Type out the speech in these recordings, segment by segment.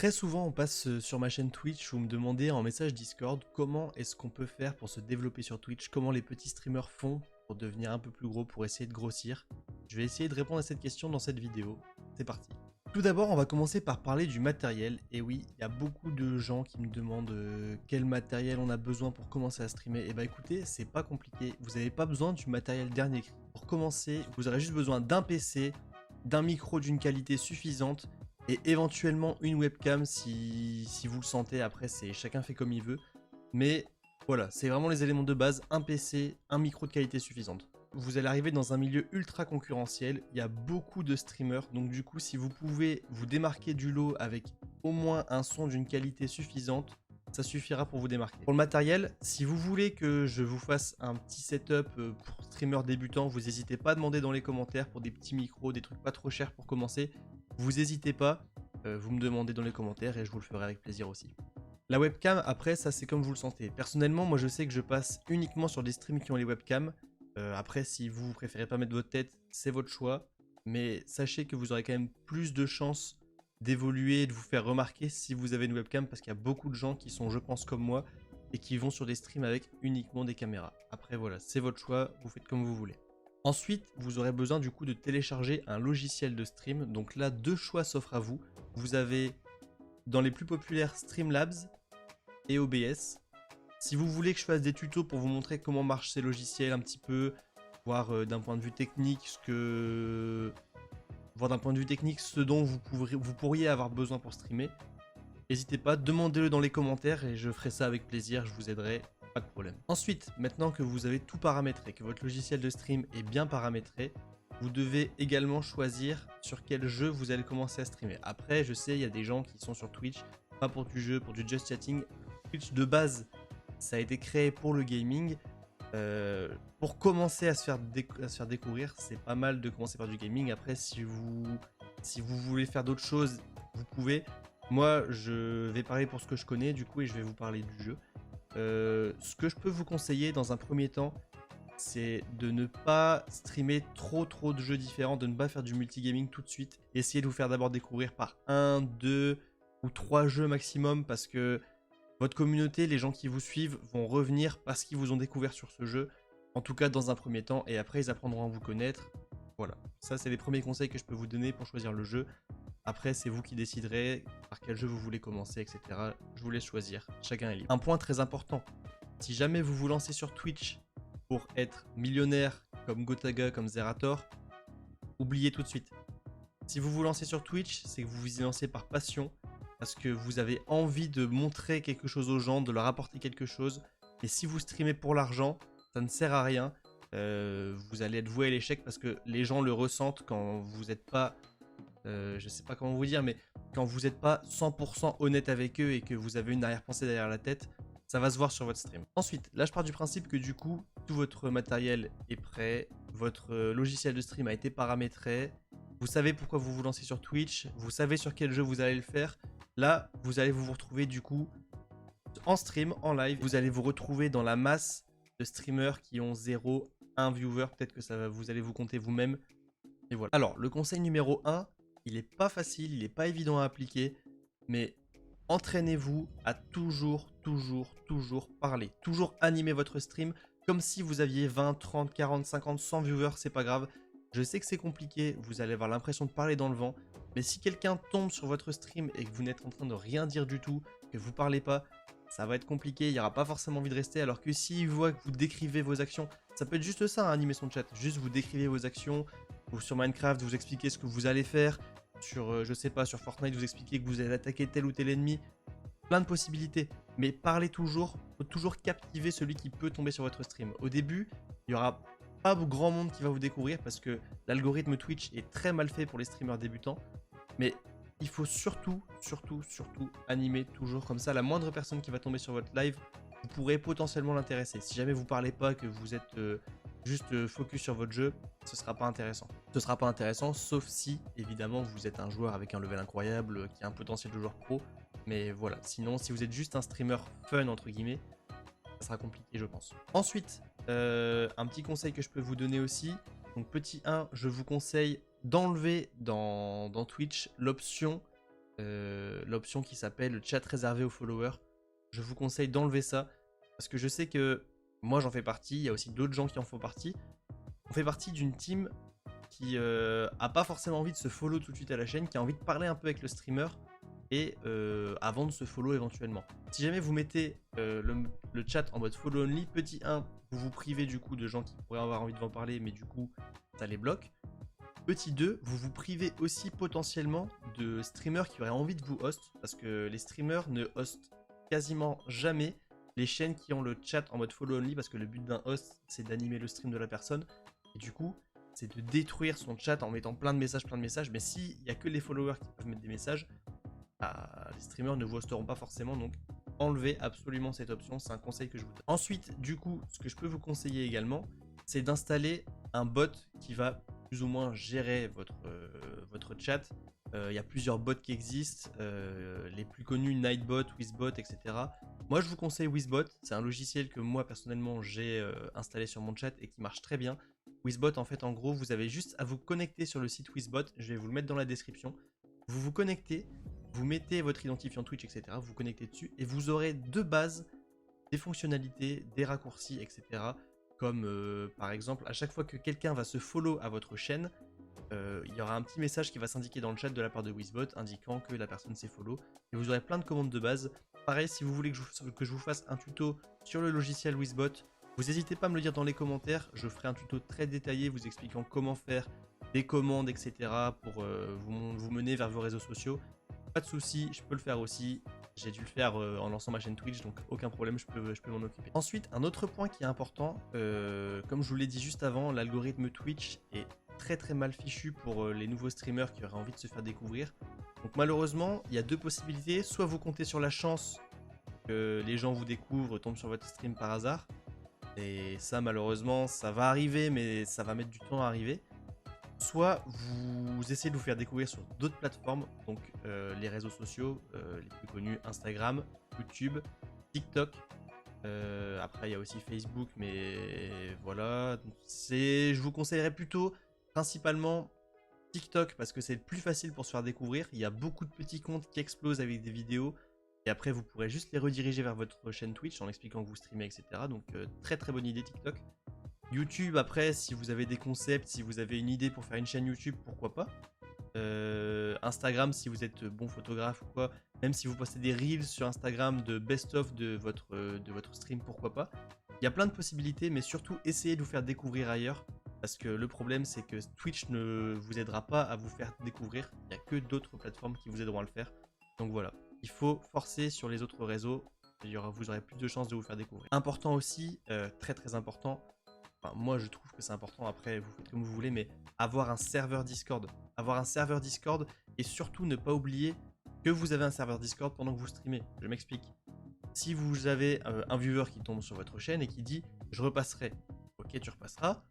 Très souvent, on passe sur ma chaîne Twitch où vous me demandez en message Discord comment est-ce qu'on peut faire pour se développer sur Twitch, comment les petits streamers font pour devenir un peu plus gros, pour essayer de grossir. Je vais essayer de répondre à cette question dans cette vidéo. C'est parti. Tout d'abord, on va commencer par parler du matériel. Et oui, il y a beaucoup de gens qui me demandent quel matériel on a besoin pour commencer à streamer. Et bah écoutez, c'est pas compliqué. Vous n'avez pas besoin du matériel dernier cri. Pour commencer, vous aurez juste besoin d'un PC, d'un micro d'une qualité suffisante et éventuellement une webcam si vous le sentez. Après, c'est chacun fait comme il veut. Mais voilà, c'est vraiment les éléments de base, un PC, un micro de qualité suffisante. Vous allez arriver dans un milieu ultra concurrentiel, il y a beaucoup de streamers, donc du coup si vous pouvez vous démarquer du lot avec au moins un son d'une qualité suffisante, ça suffira pour vous démarquer. Pour le matériel, si vous voulez que je vous fasse un petit setup pour streamers débutants, vous n'hésitez pas à demander dans les commentaires pour des petits micros, des trucs pas trop chers pour commencer. Vous n'hésitez pas, vous me demandez dans les commentaires et je vous le ferai avec plaisir aussi. La webcam, après, ça c'est comme vous le sentez. Personnellement, moi je sais que je passe uniquement sur des streams qui ont les webcams. Après, si vous préférez pas mettre votre tête, c'est votre choix. Mais sachez que vous aurez quand même plus de chances d'évoluer et de vous faire remarquer si vous avez une webcam, parce qu'il y a beaucoup de gens qui sont, je pense, comme moi, et qui vont sur des streams avec uniquement des caméras. Après, voilà, c'est votre choix, vous faites comme vous voulez. Ensuite, vous aurez besoin du coup de télécharger un logiciel de stream. Donc là, deux choix s'offrent à vous. Vous avez dans les plus populaires Streamlabs et OBS. Si vous voulez que je fasse des tutos pour vous montrer comment marchent ces logiciels un petit peu, voir d'un point de vue technique ce dont vous pourriez avoir besoin pour streamer, n'hésitez pas, demandez-le dans les commentaires et je ferai ça avec plaisir, je vous aiderai, pas de problème. Ensuite, maintenant que vous avez tout paramétré, que votre logiciel de stream est bien paramétré, vous devez également choisir sur quel jeu vous allez commencer à streamer. Après, je sais, il y a des gens qui sont sur Twitch, pas pour du jeu, pour du just chatting. Twitch de base, ça a été créé pour le gaming. Pour commencer à se faire découvrir, c'est pas mal de commencer par du gaming. Après, si vous voulez faire d'autres choses, vous pouvez. Moi, je vais parler pour ce que je connais, du coup, et je vais vous parler du jeu. Ce que je peux vous conseiller dans un premier temps, c'est de ne pas streamer trop de jeux différents, de ne pas faire du multigaming tout de suite. Essayez de vous faire d'abord découvrir par 1, 2 ou 3 jeux maximum, parce que votre communauté, les gens qui vous suivent, vont revenir parce qu'ils vous ont découvert sur ce jeu, en tout cas dans un premier temps, et après ils apprendront à vous connaître. Voilà, ça c'est les premiers conseils que je peux vous donner pour choisir le jeu. Après, c'est vous qui déciderez par quel jeu vous voulez commencer, etc. Je vous laisse choisir, chacun est libre. Un point très important, si jamais vous vous lancez sur Twitch pour être millionnaire comme Gotaga, comme Zerator, oubliez tout de suite. Si vous vous lancez sur Twitch, c'est que vous vous y lancez par passion, parce que vous avez envie de montrer quelque chose aux gens, de leur apporter quelque chose. Et si vous streamez pour l'argent, ça ne sert à rien. Vous allez être voué à l'échec parce que les gens le ressentent quand vous n'êtes pas, je sais pas comment vous dire, mais quand vous n'êtes pas 100% honnête avec eux et que vous avez une arrière-pensée derrière la tête, ça va se voir sur votre stream. Ensuite, là je pars du principe que du coup, tout votre matériel est prêt, votre logiciel de stream a été paramétré, vous savez pourquoi vous vous lancez sur Twitch, vous savez sur quel jeu vous allez le faire. Là, vous allez vous retrouver du coup en stream, en live. Vous allez vous retrouver dans la masse de streamers qui ont 0, 1 viewer. Peut-être que vous allez vous compter vous-même. Et voilà. Alors, le conseil numéro 1, il n'est pas facile, il n'est pas évident à appliquer. Mais entraînez-vous à toujours parler. Toujours animer votre stream comme si vous aviez 20, 30, 40, 50, 100 viewers, c'est pas grave. Je sais que c'est compliqué, vous allez avoir l'impression de parler dans le vent, mais si quelqu'un tombe sur votre stream et que vous n'êtes en train de rien dire du tout, que vous parlez pas, ça va être compliqué, il n'y aura pas forcément envie de rester, alors que s'il voit que vous décrivez vos actions, ça peut être juste ça, animer son chat, juste vous décrivez vos actions, ou sur Minecraft, vous expliquez ce que vous allez faire, sur, je sais pas, sur Fortnite, vous expliquez que vous allez attaquer tel ou tel ennemi, plein de possibilités, mais parlez toujours, faut toujours captiver celui qui peut tomber sur votre stream. Au début, il y aura pas grand monde qui va vous découvrir parce que l'algorithme Twitch est très mal fait pour les streamers débutants, mais il faut surtout animer toujours comme ça. La moindre personne qui va tomber sur votre live, vous pourrez potentiellement l'intéresser. Si jamais vous parlez pas, que vous êtes juste focus sur votre jeu, ce sera pas intéressant. Ce sera pas intéressant, sauf si évidemment vous êtes un joueur avec un level incroyable, qui a un potentiel de joueur pro. Mais voilà, sinon si vous êtes juste un streamer fun entre guillemets, ça sera compliqué je pense. Ensuite, un petit conseil que je peux vous donner aussi. Donc petit 1, je vous conseille d'enlever dans Twitch l'option l'option qui s'appelle chat réservé aux followers. Je vous conseille d'enlever ça parce que je sais que moi j'en fais partie, il y a aussi d'autres gens qui en font partie. On fait partie d'une team qui a pas forcément envie de se follow tout de suite à la chaîne, qui a envie de parler un peu avec le streamer et avant de se follow éventuellement. Si jamais vous mettez le chat en mode follow only, petit 1, vous vous privez du coup de gens qui pourraient avoir envie de vous en parler, mais du coup ça les bloque. Petit 2, vous vous privez aussi potentiellement de streamers qui auraient envie de vous host, parce que les streamers ne hostent quasiment jamais les chaînes qui ont le chat en mode follow only, parce que le but d'un host c'est d'animer le stream de la personne, et du coup c'est de détruire son chat en mettant plein de messages, mais s'il n'y a que les followers qui peuvent mettre des messages, les streamers ne vous hosteront pas forcément, donc enlevez absolument cette option, c'est un conseil que je vous donne. Ensuite, du coup, ce que je peux vous conseiller également, c'est d'installer un bot qui va plus ou moins gérer votre chat. Il y a plusieurs bots qui existent, les plus connus, Nightbot, Wizbot, etc. Moi, je vous conseille Wizbot, c'est un logiciel que moi, personnellement, j'ai installé sur mon chat et qui marche très bien. Wizbot, en fait, en gros, vous avez juste à vous connecter sur le site Wizbot, je vais vous le mettre dans la description. Vous vous connectez, vous mettez votre identifiant Twitch, etc. Vous vous connectez dessus et vous aurez de base des fonctionnalités, des raccourcis, etc. Comme par exemple, à chaque fois que quelqu'un va se follow à votre chaîne, il y aura un petit message qui va s'indiquer dans le chat de la part de Wizbot indiquant que la personne s'est follow. Et vous aurez plein de commandes de base. Pareil, si vous voulez que je vous fasse un tuto sur le logiciel Wizbot, vous n'hésitez pas à me le dire dans les commentaires. Je ferai un tuto très détaillé vous expliquant comment faire des commandes, etc. pour vous mener vers vos réseaux sociaux. Pas de souci, je peux le faire aussi. J'ai dû le faire en lançant ma chaîne Twitch, donc aucun problème, je peux m'en occuper. Ensuite, un autre point qui est important, comme je vous l'ai dit juste avant, l'algorithme Twitch est très mal fichu pour les nouveaux streamers qui auraient envie de se faire découvrir. Donc malheureusement, il y a deux possibilités. Soit vous comptez sur la chance que les gens vous découvrent, tombent sur votre stream par hasard. Et ça, malheureusement, ça va arriver, mais ça va mettre du temps à arriver. Soit vous essayez de vous faire découvrir sur d'autres plateformes, donc les réseaux sociaux, les plus connus, Instagram, YouTube, TikTok. Après, il y a aussi Facebook, mais voilà. Je vous conseillerais plutôt, principalement, TikTok, parce que c'est le plus facile pour se faire découvrir. Il y a beaucoup de petits comptes qui explosent avec des vidéos. Et après, vous pourrez juste les rediriger vers votre chaîne Twitch en expliquant que vous streamez, etc. Donc, très bonne idée TikTok. YouTube, après, si vous avez des concepts, si vous avez une idée pour faire une chaîne YouTube, pourquoi pas. Instagram, si vous êtes bon photographe ou quoi, même si vous postez des reels sur Instagram de best-of de votre stream, pourquoi pas. Il y a plein de possibilités, mais surtout essayez de vous faire découvrir ailleurs, parce que le problème c'est que Twitch ne vous aidera pas à vous faire découvrir, il n'y a que d'autres plateformes qui vous aideront à le faire. Donc voilà, il faut forcer sur les autres réseaux, vous aurez plus de chances de vous faire découvrir. Important aussi, très important, enfin, moi je trouve que c'est important, après vous faites comme vous voulez, mais avoir un serveur Discord. Avoir un serveur Discord et surtout ne pas oublier que vous avez un serveur Discord pendant que vous streamez. Je m'explique. Si vous avez un viewer qui tombe sur votre chaîne et qui dit « je repasserai », ok tu repasseras,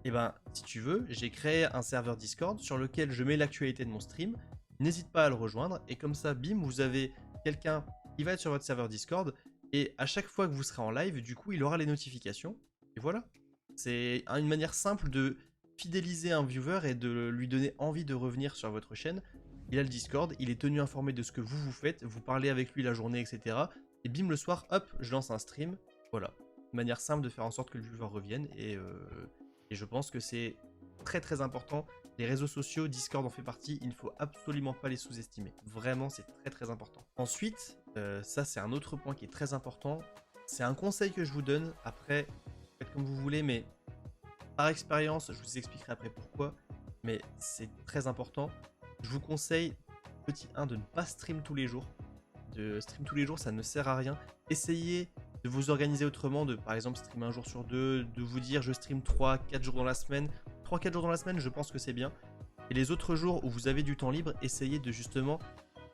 et ben si tu veux, j'ai créé un serveur Discord sur lequel je mets l'actualité de mon stream, n'hésite pas à le rejoindre et comme ça, bim, vous avez quelqu'un qui va être sur votre serveur Discord et à chaque fois que vous serez en live, du coup il aura les notifications et voilà. C'est une manière simple de fidéliser un viewer et de lui donner envie de revenir sur votre chaîne. Il a le Discord, il est tenu informé de ce que vous faites, vous parlez avec lui la journée, etc. Et bim, le soir, hop, je lance un stream. Voilà. Une manière simple de faire en sorte que le viewer revienne. Et je pense que c'est très important. Les réseaux sociaux, Discord en fait partie, il ne faut absolument pas les sous-estimer. Vraiment, c'est très important. Ensuite, ça c'est un autre point qui est très important. C'est un conseil que je vous donne. Après, faites comme vous voulez, mais par expérience, je vous expliquerai après pourquoi. Mais c'est très important. Je vous conseille, petit 1, de ne pas stream tous les jours. De stream tous les jours, ça ne sert à rien. Essayez de vous organiser autrement, de par exemple streamer un jour sur deux, de vous dire je stream 3-4 jours dans la semaine. 3-4 jours dans la semaine, je pense que c'est bien. Et les autres jours où vous avez du temps libre, essayez de justement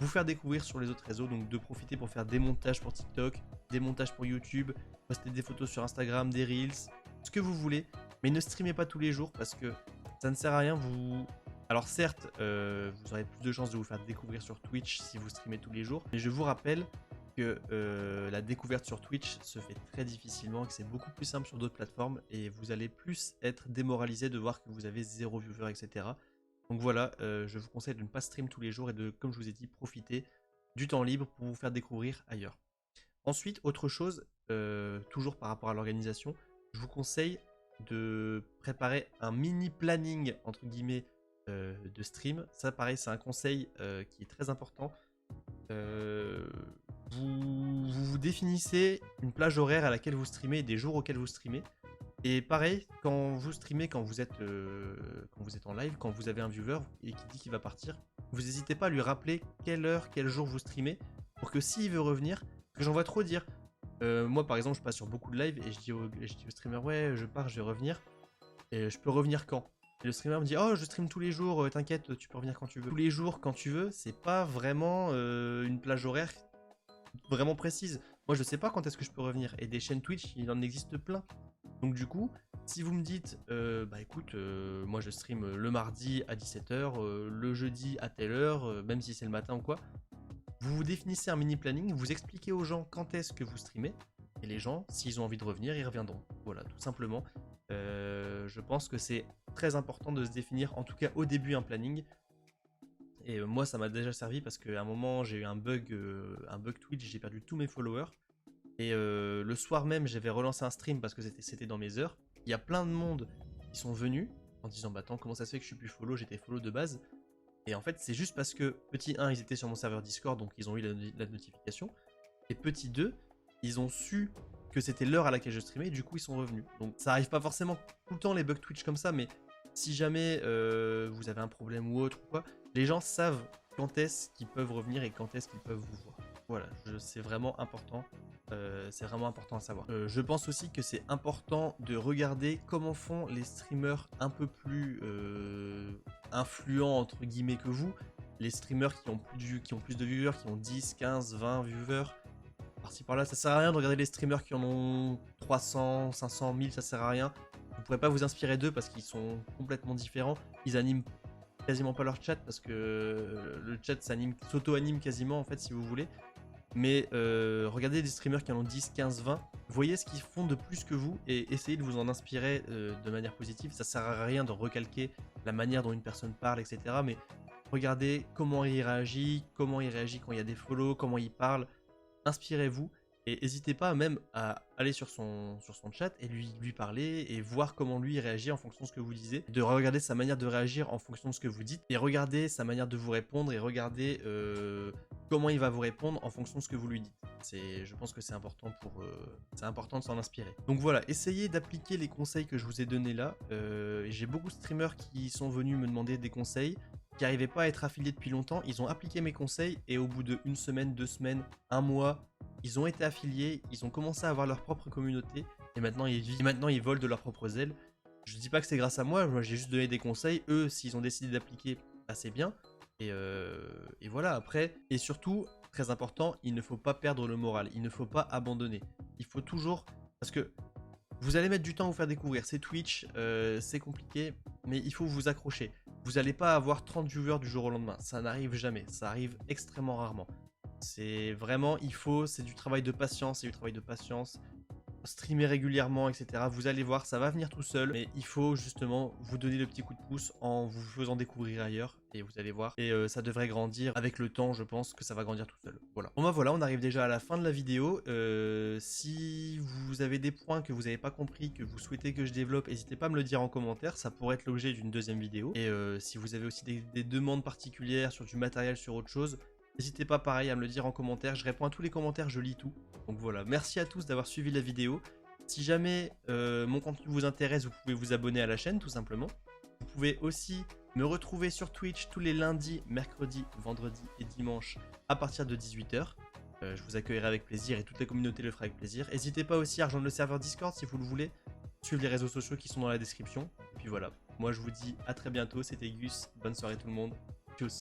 vous faire découvrir sur les autres réseaux. Donc de profiter pour faire des montages pour TikTok, des montages pour YouTube, poster des photos sur Instagram, des Reels, ce que vous voulez. Mais ne streamez pas tous les jours parce que ça ne sert à rien. Alors certes, vous aurez plus de chances de vous faire découvrir sur Twitch si vous streamez tous les jours. Mais je vous rappelle que la découverte sur Twitch se fait très difficilement, que c'est beaucoup plus simple sur d'autres plateformes et vous allez plus être démoralisé de voir que vous avez 0 viewer, etc. Donc voilà, je vous conseille de ne pas stream tous les jours et de, comme je vous ai dit, profiter du temps libre pour vous faire découvrir ailleurs. Ensuite, autre chose, toujours par rapport à l'organisation, je vous conseille de préparer un mini planning entre guillemets de stream. Ça pareil, c'est un conseil qui est très important. Vous définissez une plage horaire à laquelle vous streamez et des jours auxquels vous streamez. Et pareil, quand vous streamez, quand vous êtes en live, quand vous avez un viewer et qui dit qu'il va partir, vous n'hésitez pas à lui rappeler quelle heure, quel jour vous streamez, pour que s'il veut revenir, parce que j'en vois trop dire. Moi par exemple, je passe sur beaucoup de live et je dis au streamer, ouais, je pars, je vais revenir. Et je peux revenir quand? Et le streamer me dit, oh, je stream tous les jours, t'inquiète, tu peux revenir quand tu veux. Tous les jours, quand tu veux, c'est pas vraiment une plage horaire vraiment précise. Moi, je sais pas quand est-ce que je peux revenir. Et des chaînes Twitch, il en existe plein. Donc du coup, si vous me dites, bah écoute, moi je stream le mardi à 17h, le jeudi à telle heure, même si c'est le matin ou quoi, vous vous définissez un mini planning, vous expliquez aux gens quand est-ce que vous streamez, et les gens, s'ils ont envie de revenir, ils reviendront. Voilà, tout simplement. Je pense que c'est très important de se définir, en tout cas au début, un planning. Et moi, ça m'a déjà servi parce qu'à un moment, j'ai eu un bug Twitch, j'ai perdu tous mes followers. Et le soir même, j'avais relancé un stream parce que c'était dans mes heures. Il y a plein de monde qui sont venus en disant, bah attends, comment ça se fait que je suis plus follow, j'étais follow de base. Et en fait, c'est juste parce que, petit 1, ils étaient sur mon serveur Discord, donc ils ont eu la notification. Et petit 2, ils ont su que c'était l'heure à laquelle je streamais, et du coup, ils sont revenus. Donc ça arrive pas forcément tout le temps, les bugs Twitch comme ça, mais si jamais vous avez un problème ou autre ou quoi, les gens savent quand est-ce qu'ils peuvent revenir et quand est-ce qu'ils peuvent vous voir. Voilà, c'est vraiment important. C'est vraiment important à savoir. Je pense aussi que c'est important de regarder comment font les streamers un peu plus influents entre guillemets que vous. Les streamers qui ont plus de viewers, qui ont 10, 15, 20 viewers. Par-ci par-là, ça sert à rien de regarder les streamers qui en ont 300, 500, 1000, ça sert à rien. Vous pourrez pas vous inspirer d'eux parce qu'ils sont complètement différents. Ils animent quasiment pas leur chat parce que le chat s'auto-anime quasiment en fait si vous voulez. Mais regardez des streamers qui en ont 10, 15, 20, voyez ce qu'ils font de plus que vous et essayez de vous en inspirer de manière positive. Ça sert à rien de recalquer la manière dont une personne parle, etc. Mais regardez comment il réagit quand il y a des follow, comment il parle. Inspirez-vous et n'hésitez pas même à aller sur son chat et lui parler et voir comment lui réagit en fonction de ce que vous disiez. De regarder sa manière de réagir en fonction de ce que vous dites et regarder sa manière de vous répondre et regarder comment il va vous répondre en fonction de ce que vous lui dites. Je pense que c'est important c'est important de s'en inspirer. Donc voilà, essayez d'appliquer les conseils que je vous ai donnés là. J'ai beaucoup de streamers qui sont venus me demander des conseils, qui n'arrivaient pas à être affiliés depuis longtemps. Ils ont appliqué mes conseils et au bout de 1 semaine, 2 semaines, 1 mois, ils ont été affiliés, ils ont commencé à avoir leur propre communauté et maintenant ils volent de leurs propres ailes. Je dis pas que c'est grâce à moi j'ai juste donné des conseils. Eux, s'ils ont décidé d'appliquer, bah, c'est bien. Et voilà, après, et surtout, très important, il ne faut pas perdre le moral, il ne faut pas abandonner. Il faut toujours, parce que vous allez mettre du temps à vous faire découvrir, c'est Twitch, c'est compliqué, mais il faut vous accrocher. Vous n'allez pas avoir 30 viewers du jour au lendemain, ça n'arrive jamais, ça arrive extrêmement rarement. C'est vraiment, c'est du travail de patience, streamer régulièrement, etc. Vous allez voir, ça va venir tout seul, mais il faut justement vous donner le petit coup de pouce en vous faisant découvrir ailleurs, et vous allez voir, et ça devrait grandir avec le temps, je pense que ça va grandir tout seul. Voilà. Bon bah voilà, on arrive déjà à la fin de la vidéo. Si vous avez des points que vous n'avez pas compris, que vous souhaitez que je développe, n'hésitez pas à me le dire en commentaire, ça pourrait être l'objet d'une deuxième vidéo. Et si vous avez aussi des demandes particulières sur du matériel, sur autre chose, n'hésitez pas pareil à me le dire en commentaire, je réponds à tous les commentaires, je lis tout. Donc voilà, merci à tous d'avoir suivi la vidéo. Si jamais mon contenu vous intéresse, vous pouvez vous abonner à la chaîne tout simplement. Vous pouvez aussi me retrouver sur Twitch tous les lundis, mercredis, vendredis et dimanches à partir de 18h. Je vous accueillerai avec plaisir et toute la communauté le fera avec plaisir. N'hésitez pas aussi à rejoindre le serveur Discord si vous le voulez. Suivez les réseaux sociaux qui sont dans la description. Et puis voilà, moi je vous dis à très bientôt, c'était Gus, bonne soirée tout le monde.